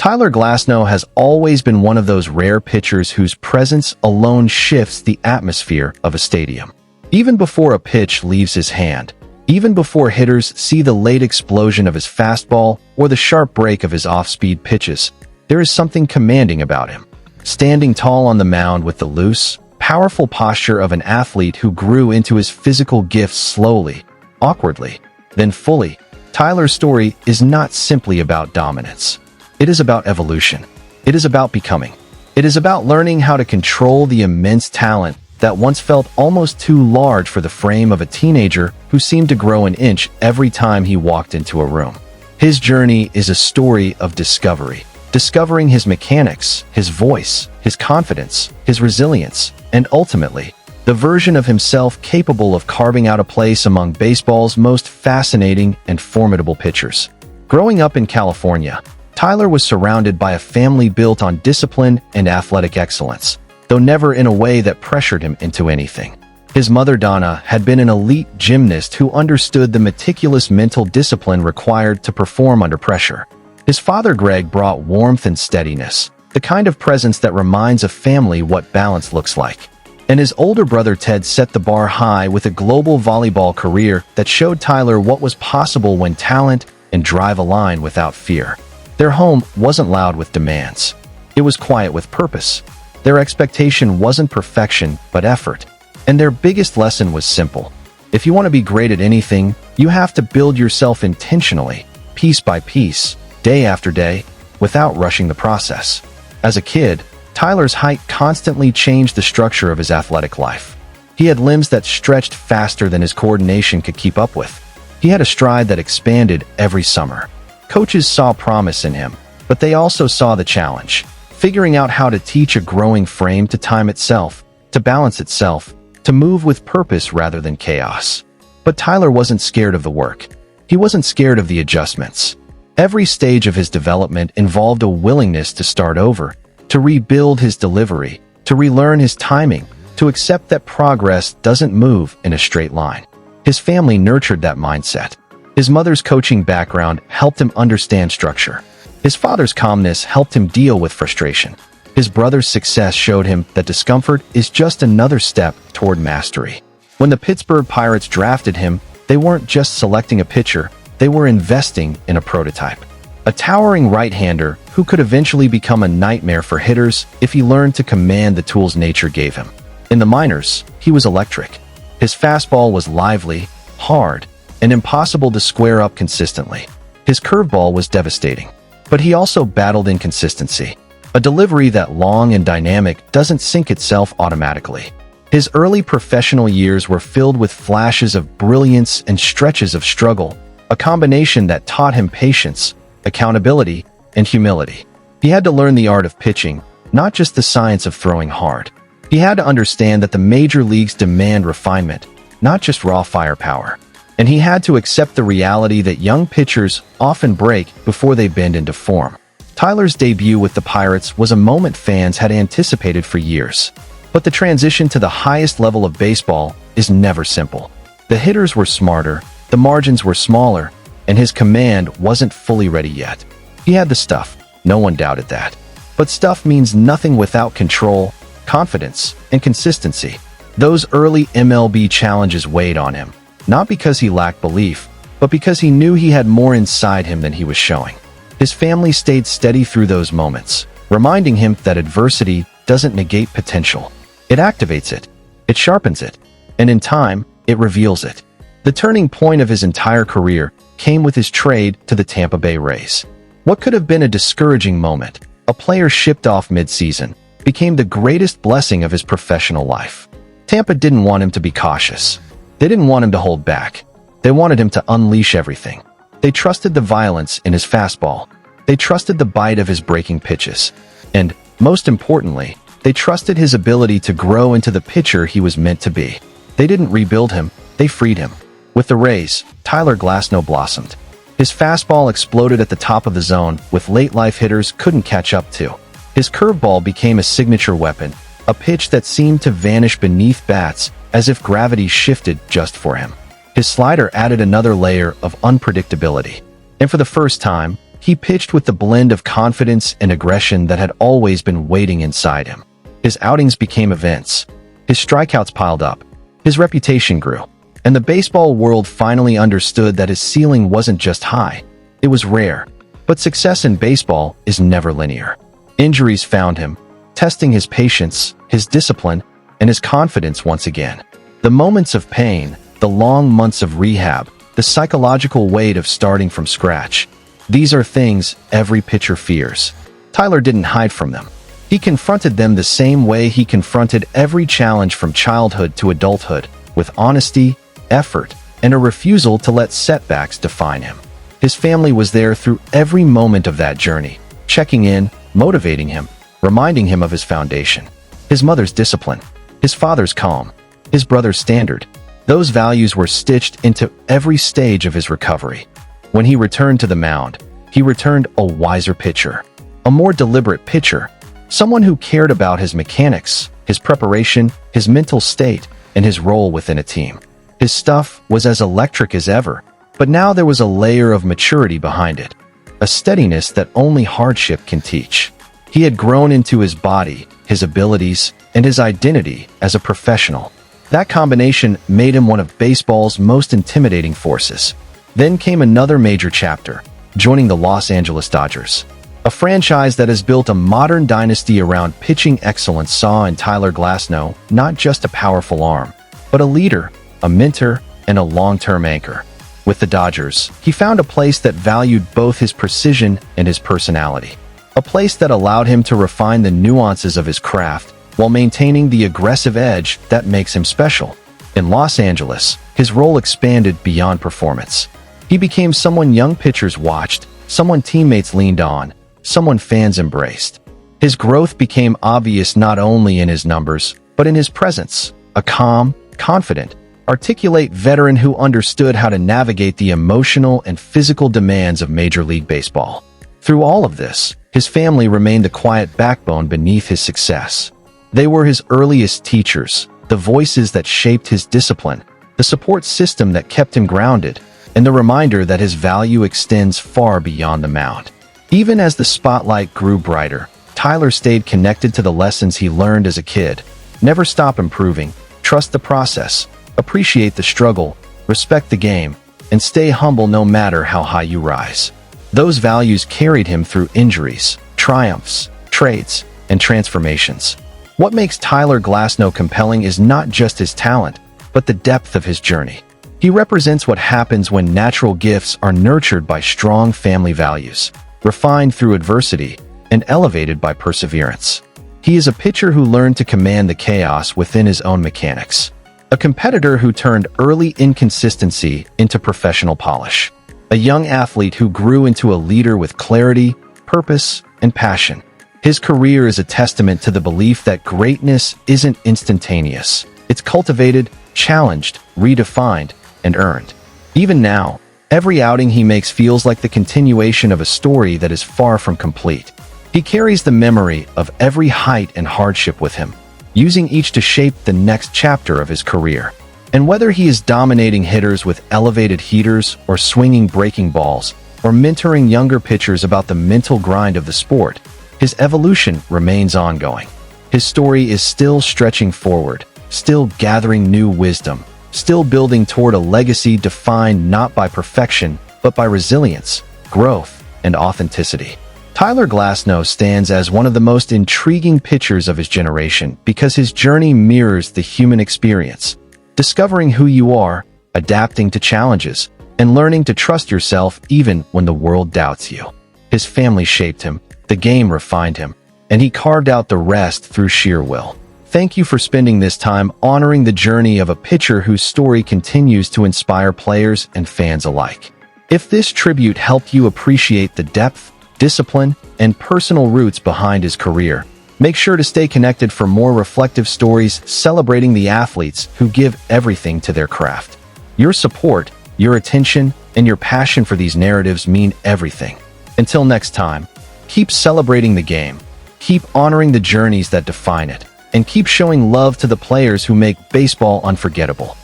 Tyler Glasnow has always been one of those rare pitchers whose presence alone shifts the atmosphere of a stadium. Even before a pitch leaves his hand, even before hitters see the late explosion of his fastball or the sharp break of his off-speed pitches, there is something commanding about him. Standing tall on the mound with the loose, powerful posture of an athlete who grew into his physical gifts slowly, awkwardly, then fully, Tyler's story is not simply about dominance. It is about evolution. It is about becoming. It is about learning how to control the immense talent that once felt almost too large for the frame of a teenager who seemed to grow an inch every time he walked into a room. His journey is a story of discovery. Discovering his mechanics, his voice, his confidence, his resilience, and ultimately, the version of himself capable of carving out a place among baseball's most fascinating and formidable pitchers. Growing up in California, Tyler was surrounded by a family built on discipline and athletic excellence, though never in a way that pressured him into anything. His mother, Donna, had been an elite gymnast who understood the meticulous mental discipline required to perform under pressure. His father, Greg, brought warmth and steadiness, the kind of presence that reminds a family what balance looks like. And his older brother, Ted, set the bar high with a global volleyball career that showed Tyler what was possible when talent and drive align without fear. Their home wasn't loud with demands. It was quiet with purpose. Their expectation wasn't perfection, but effort. And their biggest lesson was simple. If you want to be great at anything, you have to build yourself intentionally, piece by piece, day after day, without rushing the process. As a kid, Tyler's height constantly changed the structure of his athletic life. He had limbs that stretched faster than his coordination could keep up with. He had a stride that expanded every summer. Coaches saw promise in him, but they also saw the challenge, figuring out how to teach a growing frame to time itself, to balance itself, to move with purpose rather than chaos. But Tyler wasn't scared of the work. He wasn't scared of the adjustments. Every stage of his development involved a willingness to start over, to rebuild his delivery, to relearn his timing, to accept that progress doesn't move in a straight line. His family nurtured that mindset. His mother's coaching background helped him understand structure. His father's calmness helped him deal with frustration. His brother's success showed him that discomfort is just another step toward mastery. When the Pittsburgh Pirates drafted him, they weren't just selecting a pitcher, they were investing in a prototype. A towering right-hander who could eventually become a nightmare for hitters if he learned to command the tools nature gave him. In the minors, he was electric. His fastball was lively, hard, and impossible to square up consistently. His curveball was devastating, but he also battled inconsistency, a delivery that long and dynamic doesn't sync itself automatically. His early professional years were filled with flashes of brilliance and stretches of struggle, a combination that taught him patience, accountability, and humility. He had to learn the art of pitching, not just the science of throwing hard. He had to understand that the major leagues demand refinement, not just raw firepower. And he had to accept the reality that young pitchers often break before they bend into form. Tyler's debut with the Pirates was a moment fans had anticipated for years. But the transition to the highest level of baseball is never simple. The hitters were smarter, the margins were smaller, and his command wasn't fully ready yet. He had the stuff, no one doubted that. But stuff means nothing without control, confidence, and consistency. Those early MLB challenges weighed on him. Not because he lacked belief, but because he knew he had more inside him than he was showing. His family stayed steady through those moments, reminding him that adversity doesn't negate potential. It activates it, it sharpens it, and in time, it reveals it. The turning point of his entire career came with his trade to the Tampa Bay Rays. What could have been a discouraging moment, a player shipped off mid-season, became the greatest blessing of his professional life. Tampa didn't want him to be cautious. They didn't want him to hold back. They wanted him to unleash everything. They trusted the violence in his fastball. They trusted the bite of his breaking pitches. And, most importantly, they trusted his ability to grow into the pitcher he was meant to be. They didn't rebuild him, they freed him. With the Rays, Tyler Glasnow blossomed. His fastball exploded at the top of the zone, with late-life hitters couldn't catch up to. His curveball became a signature weapon, a pitch that seemed to vanish beneath bats as if gravity shifted just for him. His slider added another layer of unpredictability. And for the first time, He pitched with the blend of confidence and aggression that had always been waiting inside him. His outings became events. His strikeouts piled up. His reputation grew. And the baseball world finally understood that his ceiling wasn't just high. It was rare. But success in baseball is never linear. Injuries found him, testing his patience, his discipline, and his confidence once again. The moments of pain, the long months of rehab, the psychological weight of starting from scratch. These are things every pitcher fears. Tyler didn't hide from them. He confronted them the same way he confronted every challenge from childhood to adulthood, with honesty, effort, and a refusal to let setbacks define him. His family was there through every moment of that journey, checking in, motivating him, reminding him of his foundation. His mother's discipline, his father's calm, his brother's standard. Those values were stitched into every stage of his recovery. When he returned to the mound, he returned a wiser pitcher, a more deliberate pitcher, someone who cared about his mechanics, his preparation, his mental state, and his role within a team. His stuff was as electric as ever, but now there was a layer of maturity behind it, a steadiness that only hardship can teach. He had grown into his body, his abilities, and his identity as a professional. That combination made him one of baseball's most intimidating forces. Then came another major chapter, joining the Los Angeles Dodgers. A franchise that has built a modern dynasty around pitching excellence saw in Tyler Glasnow not just a powerful arm, but a leader, a mentor, and a long-term anchor. With the Dodgers, he found a place that valued both his precision and his personality. A place that allowed him to refine the nuances of his craft while maintaining the aggressive edge that makes him special. In Los Angeles, his role expanded beyond performance. He became someone young pitchers watched, someone teammates leaned on, someone fans embraced. His growth became obvious not only in his numbers, but in his presence, a calm, confident, articulate veteran who understood how to navigate the emotional and physical demands of Major League Baseball. Through all of this, his family remained the quiet backbone beneath his success. They were his earliest teachers, the voices that shaped his discipline, the support system that kept him grounded, and the reminder that his value extends far beyond the mound. Even as the spotlight grew brighter, Tyler stayed connected to the lessons he learned as a kid. Never stop improving, trust the process, appreciate the struggle, respect the game, and stay humble no matter how high you rise. Those values carried him through injuries, triumphs, trades, and transformations. What makes Tyler Glasnow compelling is not just his talent, but the depth of his journey. He represents what happens when natural gifts are nurtured by strong family values, refined through adversity, and elevated by perseverance. He is a pitcher who learned to command the chaos within his own mechanics, a competitor who turned early inconsistency into professional polish, a young athlete who grew into a leader with clarity, purpose, and passion. His career is a testament to the belief that greatness isn't instantaneous. It's cultivated, challenged, redefined, and earned. Even now, every outing he makes feels like the continuation of a story that is far from complete. He carries the memory of every height and hardship with him, using each to shape the next chapter of his career. And whether he is dominating hitters with elevated heaters or swinging breaking balls, or mentoring younger pitchers about the mental grind of the sport, his evolution remains ongoing. His story is still stretching forward, still gathering new wisdom, still building toward a legacy defined not by perfection, but by resilience, growth, and authenticity. Tyler Glasnow stands as one of the most intriguing pitchers of his generation because his journey mirrors the human experience, discovering who you are, adapting to challenges, and learning to trust yourself even when the world doubts you. His family shaped him, the game refined him, and he carved out the rest through sheer will. Thank you for spending this time honoring the journey of a pitcher whose story continues to inspire players and fans alike. If this tribute helped you appreciate the depth, discipline, and personal roots behind his career, make sure to stay connected for more reflective stories celebrating the athletes who give everything to their craft. Your support, your attention, and your passion for these narratives mean everything. Until next time, keep celebrating the game, keep honoring the journeys that define it, and keep showing love to the players who make baseball unforgettable.